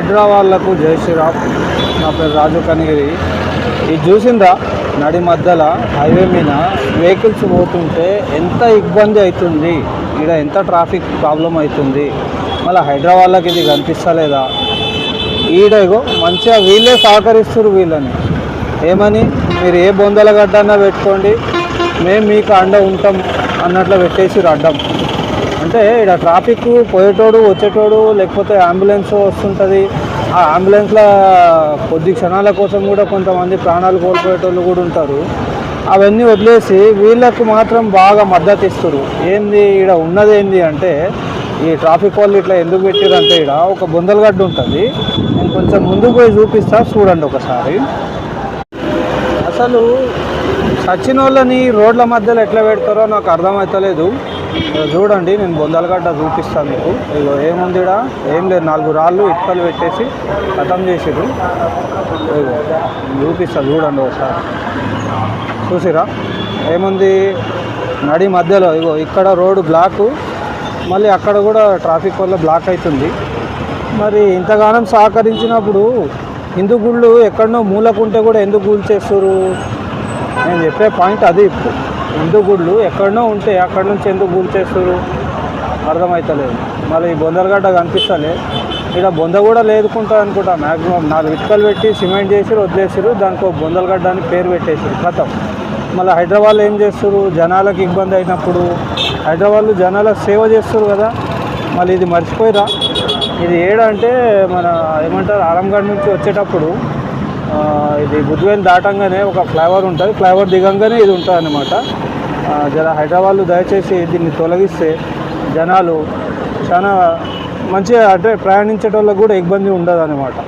హైదరాబాద్లకు జై శ్రీరామ్. నా పేరు రాజు కనిగిరి. ఇది చూసిందా, నడి మధ్యలో హైవే మీద వెహికల్స్ పోతుంటే ఎంత ఇబ్బంది అవుతుంది, ఇక్కడ ఎంత ట్రాఫిక్ ప్రాబ్లం అవుతుంది. మళ్ళీ హైదరాబాద్లోకి ఇది కనిపిస్తలేదా? ఈడేగో మంచిగా వీళ్ళే సహకరిస్తారు వీళ్ళని. ఏమని, మీరు ఏ బొందల గడ్డన్నా పెట్టుకోండి, మేము మీకు అండ ఉంటాం అన్నట్లు పెట్టేసి అడ్డం. అంటే ఇక్కడ ట్రాఫిక్ పోయేటోడు వచ్చేటోడు, లేకపోతే అంబులెన్స్ వస్తుంటుంది, ఆ అంబులెన్స్లో కొద్ది క్షణాల కోసం కూడా కొంతమంది ప్రాణాలు కోల్పోయేటోళ్ళు కూడా ఉంటారు. అవన్నీ వదిలేసి వీళ్ళకు మాత్రం బాగా మద్దతు ఇస్తారు. ఏంది ఇక్కడ ఉన్నది ఏంది అంటే, ఈ ట్రాఫిక్ వాళ్ళు ఇట్లా ఎందుకు పెట్టారంటే, ఇక్కడ ఒక బొందలగడ్డ ఉంటుంది. నేను కొంచెం ముందుకు పోయి చూపిస్తా, చూడండి ఒకసారి. అసలు సచిన వాళ్ళని రోడ్ల మధ్యలో ఎట్లా పెడతారో నాకు అర్థమవుతలేదు. చూడండి, నేను బొందలగడ్డ చూపిస్తాను మీకు. ఇగో ఏముంది ఇక్కడ, ఏం లేదు, 4 రాళ్ళు ఇటుకలు పెట్టేసి ఖతం చేసిరు. ఇగో చూపిస్తా, చూడండి ఒకసారి. చూసిరా ఏముంది, నడి మధ్యలో ఇగో ఇక్కడ రోడ్డు బ్లాకు, మళ్ళీ అక్కడ కూడా ట్రాఫిక్ వల్ల బ్లాక్ అవుతుంది. మరి ఇంతగానం సహకరించినప్పుడు హిందూ గుళ్ళు ఎక్కడనో మూలకుంటే కూడా ఎందుకు గుళ్ళు చేస్తారు? నేను చెప్పే పాయింట్ అది. ఇప్పుడు హిందూ గుళ్ళు ఎక్కడనో ఉంటే అక్కడ నుంచి ఎందుకు గుళ్ళు చేస్తారు అర్థమవుతలేదు. మళ్ళీ ఈ బొందలగడ్డ కనిపిస్తలే, ఇక్కడ బొంద కూడా లేదుకుంటుంది అనుకుంటా. మ్యాక్సిమం 4 ఇటుకలు పెట్టి సిమెంట్ చేసి వదిలేసారు, దానికి ఒక బొందలగడ్డ అని పేరు పెట్టేసారు, ఖతం. మళ్ళీ హైదరాబాద్లో ఏం చేస్తారు, జనాలకు ఇబ్బంది అయినప్పుడు హైదరాబాద్లో జనాలకు సేవ చేస్తారు కదా, మళ్ళీ ఇది మర్చిపోయిరా. ఇది ఏడంటే మన ఏమంటారు, ఆలంగఢ్ నుంచి వచ్చేటప్పుడు ఇది బుద్ధివేలు దాటంగానే ఒక ఫ్లైఓవర్ ఉంటుంది, ఫ్లైఓవర్ దిగంగానే ఇది ఉంటుంది అన్నమాట. జర హైదరాబాద్లో దయచేసి దీన్ని తొలగిస్తే జనాలు చాలా మంచిగా, అంటే ప్రయాణించేటోళ్ళకి కూడా ఇబ్బంది ఉండదు అన్నమాట.